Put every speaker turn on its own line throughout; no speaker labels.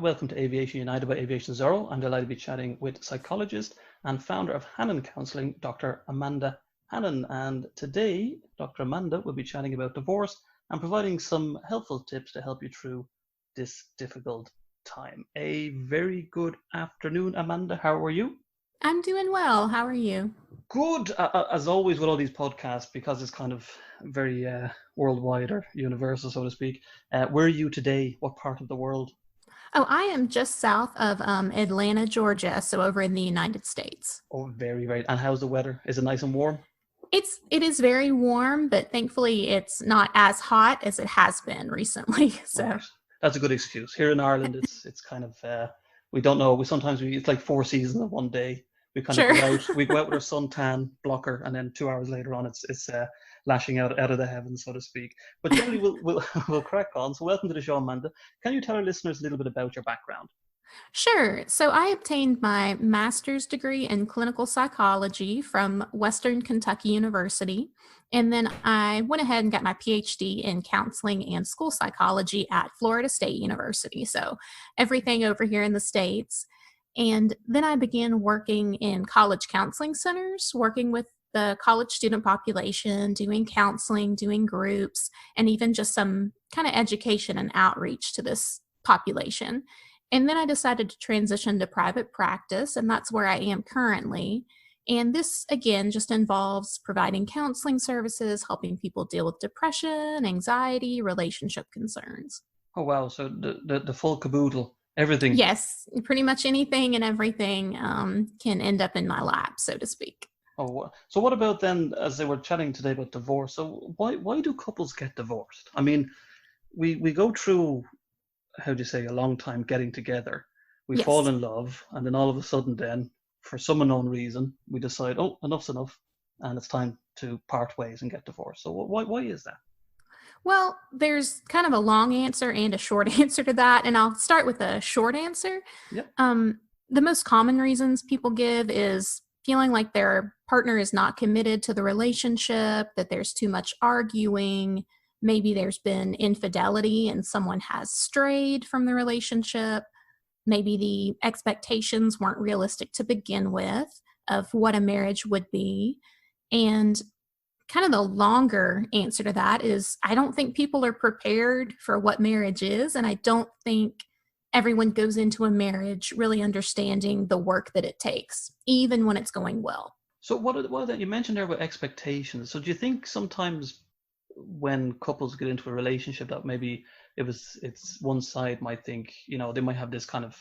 welcome to Aviation United by AviationZorro. I'm delighted to be chatting with psychologist and founder of Hannon Counselling, Dr. Amanda Hannon. And today, Dr. Amanda will be chatting about divorce and providing some helpful tips to help you through this difficult time. A very good afternoon, Amanda. How are you?
I'm doing well. How are you?
Good. As always with all these podcasts, because it's kind of very worldwide or universal, so to speak. Where are you today? What part of the world?
Oh, I am just south of Atlanta, Georgia, so over in the United States.
Oh, very, very. And how's the weather? Is it nice and warm?
It is very warm, but thankfully it's not as hot as it has been recently. So
Right. That's a good excuse. Here in Ireland, it's kind of we don't know. It's like four seasons in one day. We kind of
sure.
go out with our suntan blocker, and then 2 hours later on, it's lashing out of the heavens, so to speak. But generally, we'll we'll crack on. So, welcome to the show, Amanda. Can you tell our listeners a little bit about your background?
Sure. So I obtained my master's degree in clinical psychology from Western Kentucky University. And then I went ahead and got my PhD in counseling and school psychology at Florida State University. So everything over here in the States. And then I began working in college counseling centers, working with the college student population, doing counseling, doing groups, and even just some kind of education and outreach to this population. And then I decided to transition to private practice, and that's where I am currently. And this, again, just involves providing counseling services, helping people deal with depression, anxiety, relationship concerns.
Oh wow! So the full caboodle, everything.
Yes, pretty much anything and everything can end up in my lap, so to speak.
Oh, so what about then? As they were chatting today about divorce, so why do couples get divorced? I mean, we go through, how do you say, a long time getting together. We fall
Yes.
in love, and then all of a sudden, then for some unknown reason, we decide, oh, enough's enough, and it's time to part ways and get divorced. So why is that?
Well, there's kind of a long answer and a short answer to that, and I'll start with a short answer.
Yeah.
The most common reasons people give is feeling like their partner is not committed to the relationship, that there's too much arguing, maybe there's been infidelity and someone has strayed from the relationship, maybe the expectations weren't realistic to begin with of what a marriage would be. And kind of the longer answer to that is I don't think people are prepared for what marriage is, and I don't think everyone goes into a marriage really understanding the work that it takes, even when it's going well.
So you mentioned there about expectations. So do you think sometimes when couples get into a relationship that maybe it's one side might think, they might have this kind of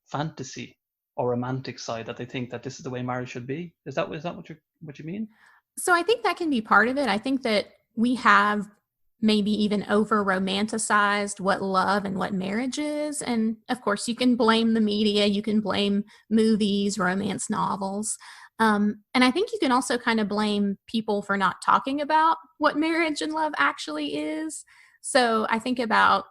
fantasy or romantic side that they think that this is the way marriage should be? Is that what you mean?
So I think that can be part of it. I think that we have maybe even over romanticized what love and what marriage is. And of course, you can blame the media, you can blame movies, romance novels. And I think you can also kind of blame people for not talking about what marriage and love actually is. So I think about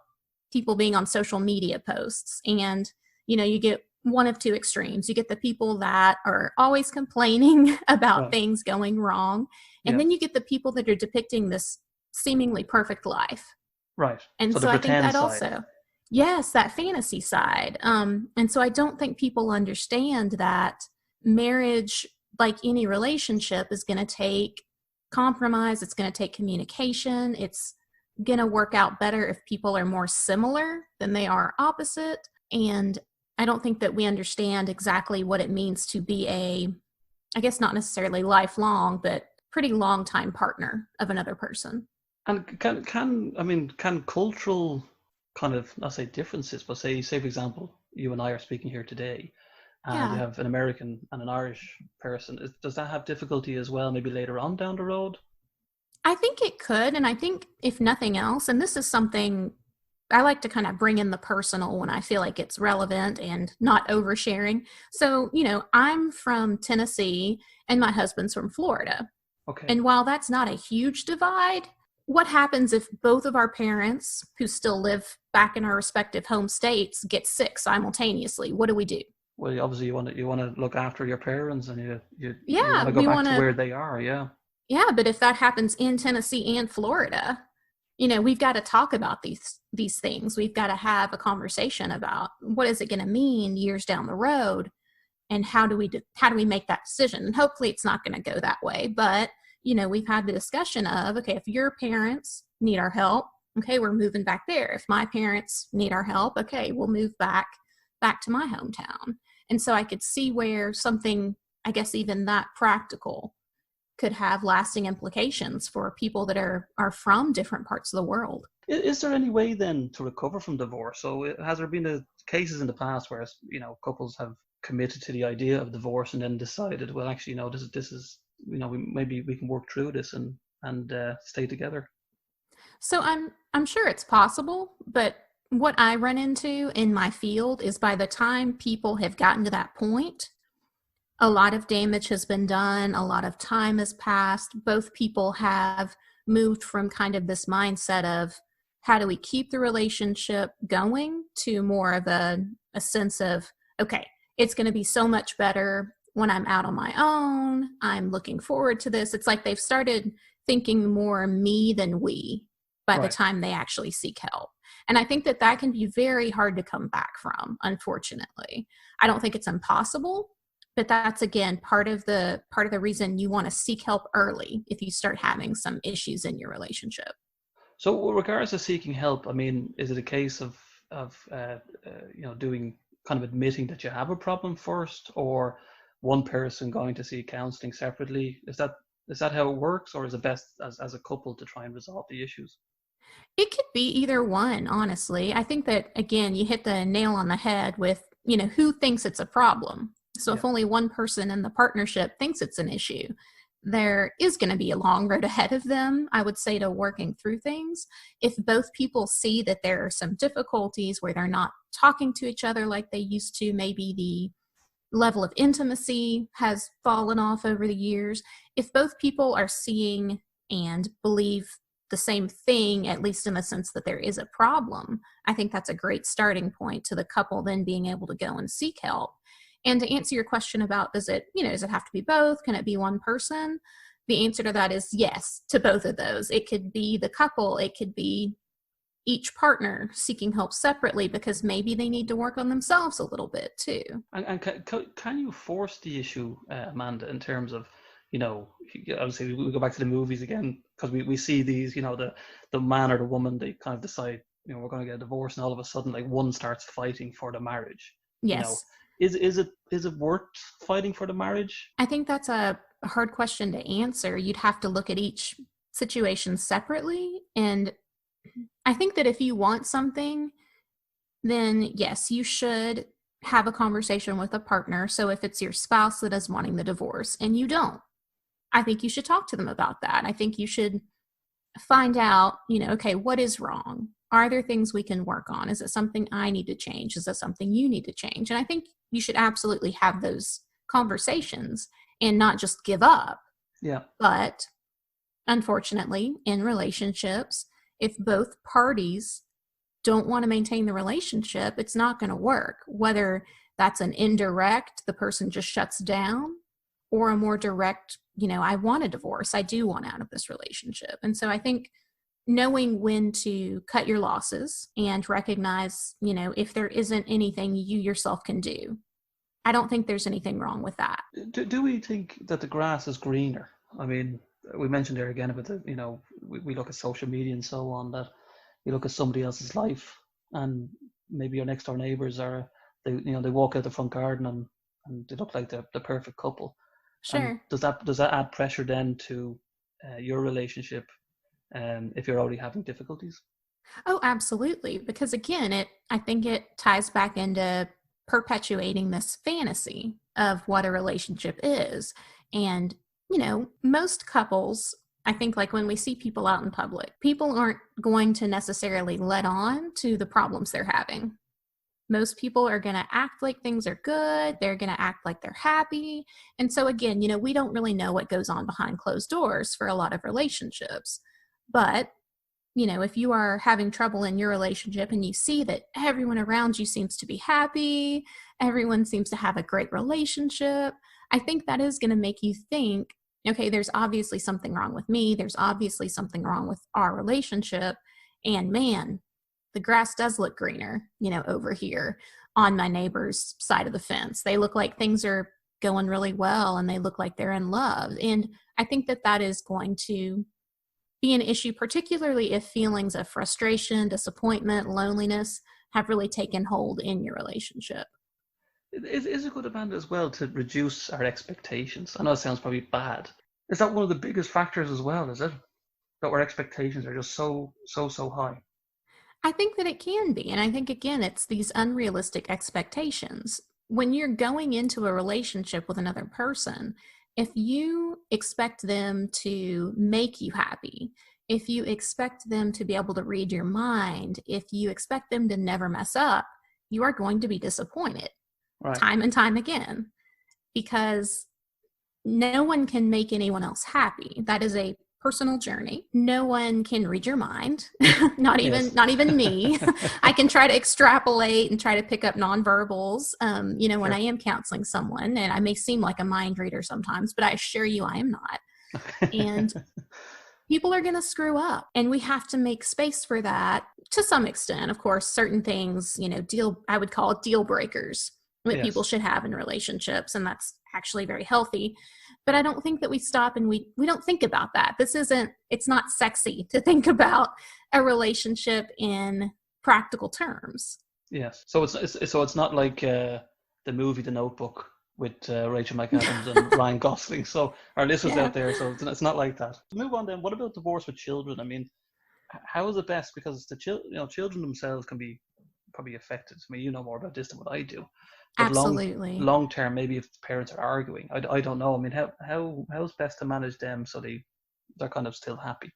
people being on social media posts, and you get one of two extremes. You get the people that are always complaining about
Right.
things going wrong, and
Yeah.
then you get the people that are depicting this seemingly perfect life.
Right.
And
So the
so I think
pretend
that
side.
also, yes, that fantasy side. And so I don't think people understand that marriage, like any relationship, is going to take compromise. It's going to take communication. It's going to work out better if people are more similar than they are opposite. And I don't think that we understand exactly what it means to be I guess not necessarily lifelong, but pretty long time partner of another person.
And can cultural kind of, not say differences, but say for example, you and I are speaking here today, and you
Yeah.
have an American and an Irish person. Does that have difficulty as well, maybe later on down the road?
I think it could. And I think, if nothing else, and this is something I like to kind of bring in the personal when I feel like it's relevant and not oversharing. So, I'm from Tennessee and my husband's from Florida.
Okay.
And while that's not a huge divide, what happens if both of our parents, who still live back in our respective home states, get sick simultaneously? What do we do?
Well, obviously you want to look after your parents, and you want
Yeah,
to go
we
back
want
to
to.
where they are. Yeah.
Yeah, but if that happens in Tennessee and Florida, we've got to talk about these things. We've got to have a conversation about what is it going to mean years down the road, and how do we make that decision? And hopefully it's not going to go that way. But, we've had the discussion of, okay, if your parents need our help, okay, we're moving back there. If my parents need our help, okay, we'll move back to my hometown. And so I could see where something, I guess, even that practical could have lasting implications for people that are from different parts of the world.
Is there any way then to recover from divorce? So has there been cases in the past where, couples have committed to the idea of divorce and then decided, well, actually, this is maybe we can work through this and stay together?
So I'm sure it's possible, but what I run into in my field is by the time people have gotten to that point, a lot of damage has been done, a lot of time has passed. Both people have moved from kind of this mindset of how do we keep the relationship going to more of a sense of, okay, it's going to be so much better when I'm out on my own. I'm looking forward to this. It's like they've started thinking more me than we by the time they actually seek help. And I think that can be very hard to come back from, unfortunately. I don't think it's impossible, but that's, again, part of the reason you want to seek help early if you start having some issues in your relationship.
So with regards to seeking help, I mean, is it a case of doing kind of admitting that you have a problem first, or one person going to see counseling separately? Is that how it works, or is it best as a couple to try and resolve the issues?
It could be either one, honestly. I think that, again, you hit the nail on the head with, who thinks it's a problem. So if only one person in the partnership thinks it's an issue, there is going to be a long road ahead of them, I would say, to working through things. If both people see that there are some difficulties where they're not talking to each other like they used to, maybe the level of intimacy has fallen off over the years. If both people are seeing and believe the same thing, at least in the sense that there is a problem, I think that's a great starting point to the couple then being able to go and seek help. And to answer your question about, does it have to be both? Can it be one person? The answer to that is yes, to both of those. It could be the couple. It could be each partner seeking help separately because maybe they need to work on themselves a little bit too.
And can you force the issue, Amanda, in terms of, obviously we go back to the movies again, because we see these, the man or the woman, they kind of decide, we're going to get a divorce, and all of a sudden, like, one starts fighting for the marriage.
Yes.
Is it worth fighting for the marriage?
I think that's a hard question to answer. You'd have to look at each situation separately. And I think that if you want something, then yes, you should have a conversation with a partner. So if it's your spouse that is wanting the divorce and you don't, I think you should talk to them about that. I think you should find out, okay, what is wrong? Are there things we can work on? Is it something I need to change? Is it something you need to change? And I think you should absolutely have those conversations and not just give up.
Yeah.
But unfortunately, in relationships, if both parties don't want to maintain the relationship, it's not going to work. Whether that's an indirect, the person just shuts down, or a more direct, I want a divorce. I do want out of this relationship. And so I think knowing when to cut your losses and recognize, if there isn't anything you yourself can do, I don't think there's anything wrong with that.
Do we think that the grass is greener? I mean, we mentioned there again about we look at social media and so on, that you look at somebody else's life, and maybe your next door neighbors they walk out the front garden and they look like the perfect couple.
Sure.
And does that add pressure then to your relationship if you're already having difficulties?
Oh, absolutely. Because again, I think it ties back into perpetuating this fantasy of what a relationship is. And, most couples, I think, like when we see people out in public, people aren't going to necessarily let on to the problems they're having. Most people are going to act like things are good. They're going to act like they're happy. And so again, we don't really know what goes on behind closed doors for a lot of relationships. But, if you are having trouble in your relationship and you see that everyone around you seems to be happy, everyone seems to have a great relationship, I think that is going to make you think, okay, there's obviously something wrong with me. There's obviously something wrong with our relationship. And man, the grass does look greener, over here on my neighbor's side of the fence. They look like things are going really well and they look like they're in love. And I think that that is going to be an issue, particularly if feelings of frustration, disappointment, loneliness have really taken hold in your relationship.
Is it good, Amanda, as well to reduce our expectations? I know it sounds probably bad. Is that one of the biggest factors as well, is it? That our expectations are just so high.
I think that it can be. And I think, again, it's these unrealistic expectations. When you're going into a relationship with another person, if you expect them to make you happy, if you expect them to be able to read your mind, if you expect them to never mess up, you are going to be disappointed
Right.
time and time again, because no one can make anyone else happy. That is a personal journey. No one can read your mind, not
Yes.
even me. I can try to extrapolate and try to pick up nonverbals, when
Sure.
I am counseling someone, and I may seem like a mind reader sometimes, but I assure you I am not. And people are going to screw up, and we have to make space for that to some extent. Of course, certain things, I would call it deal breakers that people
Yes.
should have in relationships, and that's actually very healthy. But I don't think that we stop and we don't think about that. It's not sexy to think about a relationship in practical terms.
Yes. So it's not like the movie The Notebook with Rachel McAdams and Ryan Gosling. So our listeners
Yeah.
out there, so it's not like that. To move on then, what about divorce with children? I mean, how is it best? Because children themselves can be probably affected. I mean, you know more about this than what I do. But
Absolutely.
long term, maybe if parents are arguing, I don't know. I mean, how's best to manage them so they're kind of still happy?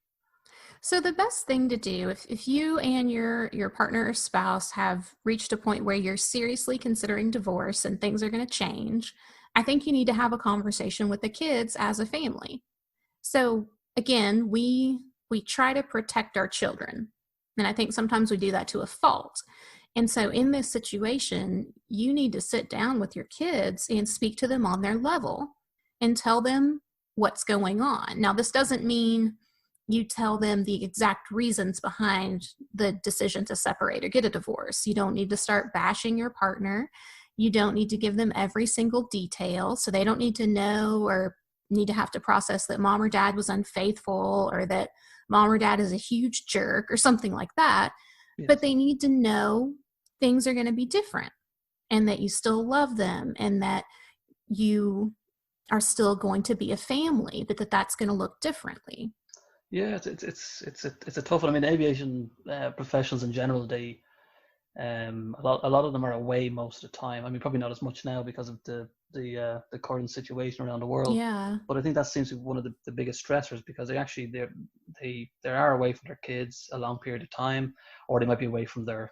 So the best thing to do, if you and your partner or spouse have reached a point where you're seriously considering divorce and things are going to change, I think you need to have a conversation with the kids as a family. So again, we try to protect our children, and I think sometimes we do that to a fault. And so in this situation, you need to sit down with your kids and speak to them on their level and tell them what's going on. Now, this doesn't mean you tell them the exact reasons behind the decision to separate or get a divorce. You don't need to start bashing your partner. You don't need to give them every single detail. So they don't need to know or need to have to process that mom or dad was unfaithful or that mom or dad is a huge jerk or something like that. But
Yes.
they need to know things are going to be different and that you still love them and that you are still going to be a family, but that's going to look differently.
Yeah, it's a tough one. I mean, aviation professionals in general, a lot of them are away most of the time. I mean, probably not as much now because of the current situation around the world.
Yeah.
But I think that seems to be one of the biggest stressors because they are away from their kids a long period of time, or they might be away from their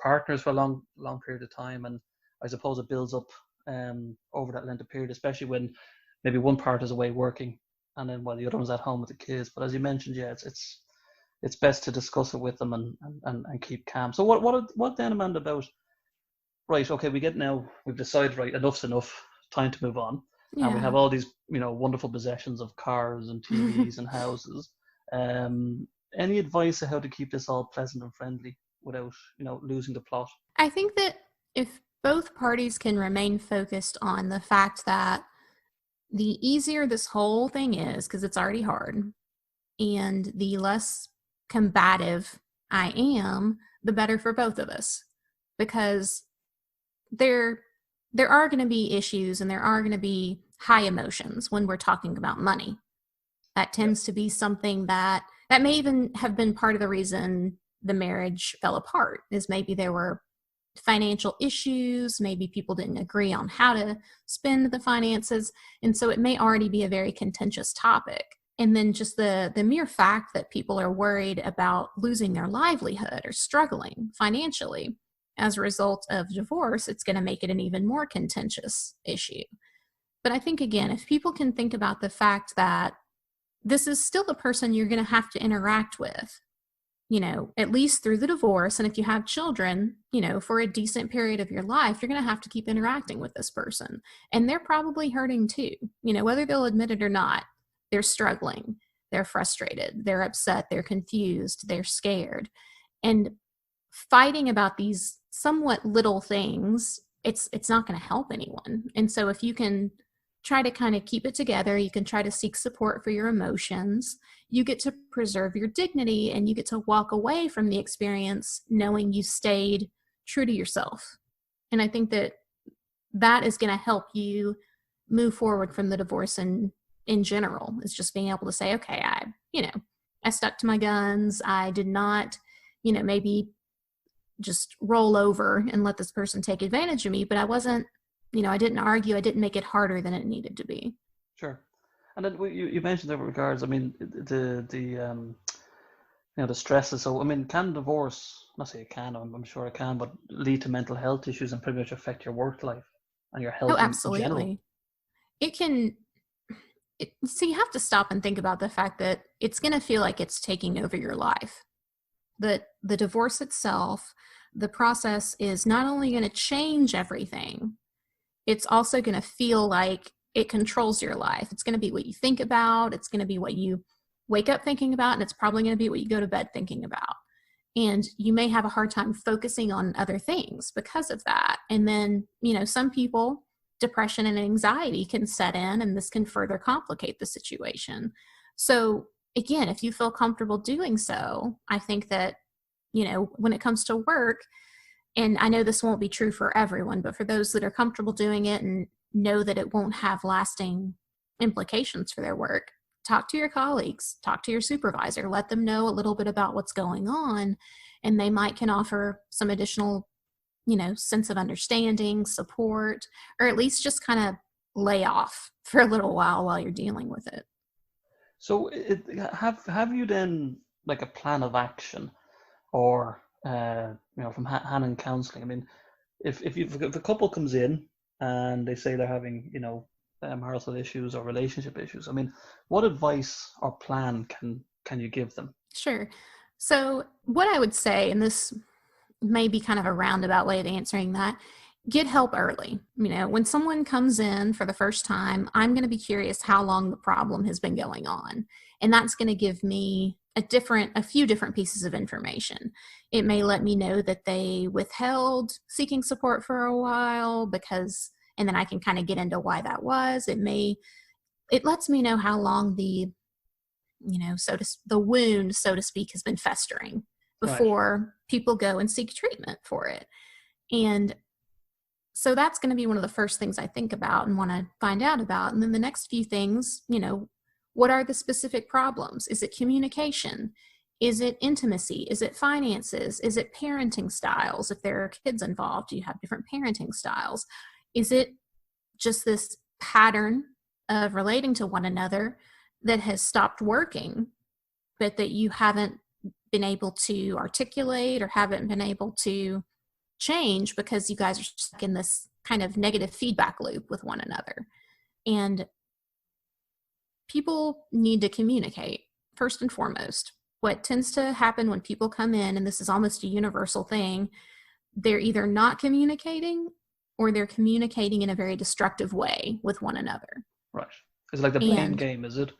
partners for a long period of time. And I suppose it builds up over that length of period, especially when maybe one part is away working and then while the other one's at home with the kids. But as you mentioned, yeah, it's best to discuss it with them and keep calm. So what then, Amanda, about right? Okay, we've decided, right, enough's enough, time to move on, and we
Yeah.
have all these wonderful possessions of cars and TVs and houses. Any advice on how to keep this all pleasant and friendly without losing the plot?
I think that if both parties can remain focused on the fact that the easier this whole thing is, because it's already hard, and the less combative I am, the better for both of us. Because there are going to be issues and there are going to be high emotions when we're talking about money. That
Yep.
tends to be something that may even have been part of the reason the marriage fell apart, is maybe there were financial issues, maybe people didn't agree on how to spend the finances, and so it may already be a very contentious topic. And then just the mere fact that people are worried about losing their livelihood or struggling financially as a result of divorce, it's going to make it an even more contentious issue. But I think, again, if people can think about the fact that this is still the person you're going to have to interact with, at least through the divorce. And if you have children, for a decent period of your life, you're going to have to keep interacting with this person. And they're probably hurting too, whether they'll admit it or not, they're struggling. they're frustrated, they're upset, they're confused, they're scared. And fighting about these somewhat little things, it's not going to help anyone. And so if you can try to kind of keep it together, you can try to seek support for your emotions, you get to preserve your dignity, and you get to walk away from the experience knowing you stayed true to yourself. And I think that that is going to help you move forward from the divorce in general, is just being able to say, okay, I stuck to my guns. I did not, maybe just roll over and let this person take advantage of me, but I wasn't, I didn't argue. I didn't make it harder than it needed to be.
Sure. And then you mentioned there regards, I mean, the stresses. So, I mean, can divorce, not say it can, I'm sure it can, but lead to mental health issues and pretty much affect your work life and your health in general?
Absolutely. It can. So you have to stop and think about the fact that it's going to feel like it's taking over your life. The divorce itself, the process is not only going to change everything, it's also going to feel like it controls your life. It's going to be what you think about. It's going to be what you wake up thinking about, and it's probably going to be what you go to bed thinking about. And you may have a hard time focusing on other things because of that. And then, some people, depression and anxiety can set in, and this can further complicate the situation. So again, if you feel comfortable doing so, I think that, when it comes to work, and I know this won't be true for everyone, but for those that are comfortable doing it and know that it won't have lasting implications for their work, talk to your colleagues, talk to your supervisor, let them know a little bit about what's going on, and they can offer some additional, sense of understanding, support, or at least just kind of lay off for a little while you're dealing with it.
So have you then like a plan of action, or from Hannon counseling? I mean, if a couple comes in and they say they're having marital issues or relationship issues, I mean, what advice or plan can you give them?
Sure. So what I would say, and this may be kind of a roundabout way of answering that, get help early. When someone comes in for the first time, I'm going to be curious how long the problem has been going on. And that's going to give me a few different pieces of information. It may let me know that they withheld seeking support for a while and then I can kind of get into why that was. It lets me know how long the wound, so to speak, has been festering before people go and seek treatment for it. And so that's going to be one of the first things I think about and want to find out about. And then the next few things, what are the specific problems? Is it communication? Is it intimacy? Is it finances? Is it parenting styles? If there are kids involved, do you have different parenting styles? Is it just this pattern of relating to one another that has stopped working, but that you haven't been able to articulate or haven't been able to change because you guys are stuck in this kind of negative feedback loop with one another? And people need to communicate first and foremost. What tends to happen when people come in, and this is almost a universal thing, they're either not communicating or they're communicating in a very destructive way with one another.
Right. It's like the blame game, is it?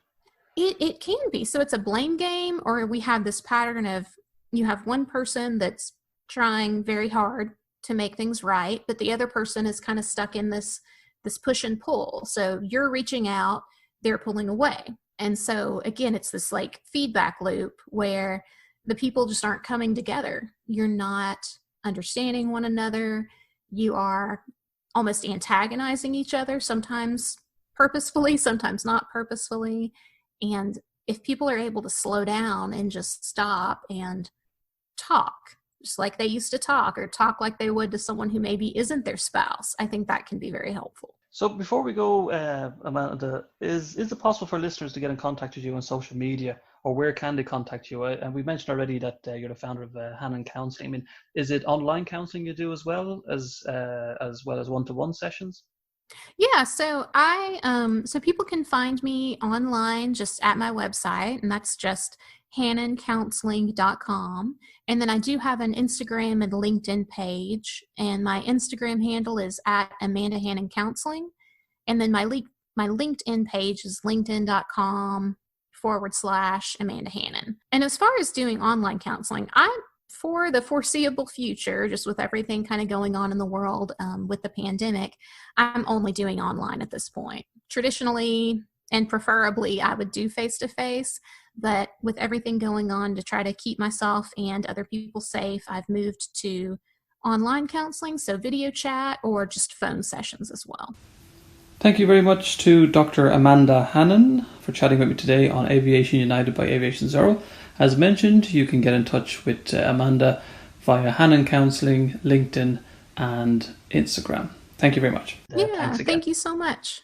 It can be. So it's a blame game, or we have this pattern of you have one person that's trying very hard to make things right, but the other person is kind of stuck in this push and pull. So you're reaching out, they're pulling away. And so again, it's this like feedback loop where the people just aren't coming together. You're not understanding one another. You are almost antagonizing each other, sometimes purposefully, sometimes not purposefully. And if people are able to slow down and just stop and talk, just like they used to talk, or talk like they would to someone who maybe isn't their spouse, I think that can be very helpful.
So before we go, Amanda, is it possible for listeners to get in contact with you on social media, or where can they contact you? And we mentioned already that you're the founder of Hannon Counseling. I mean, is it online counseling you do as well as one-to-one sessions?
Yeah, so so people can find me online just at my website, and that's just hannoncounseling.com. And then I do have an Instagram and LinkedIn page, and my Instagram handle is at Amanda Hannon Counseling. And then my LinkedIn page is linkedin.com Amanda Hannon. And as far as doing online counseling, for the foreseeable future, just with everything kind of going on in the world with the pandemic, I'm only doing online at this point. Traditionally and preferably, I would do face-to-face, but with everything going on, to try to keep myself and other people safe, I've moved to online counseling, so video chat or just phone sessions as well.
Thank you very much to Dr. Amanda Hannon for chatting with me today on Aviation United by AviationZorro. As mentioned, you can get in touch with Amanda via Hannon Counselling, LinkedIn and Instagram. Thank you very much.
Yeah, thank you so much.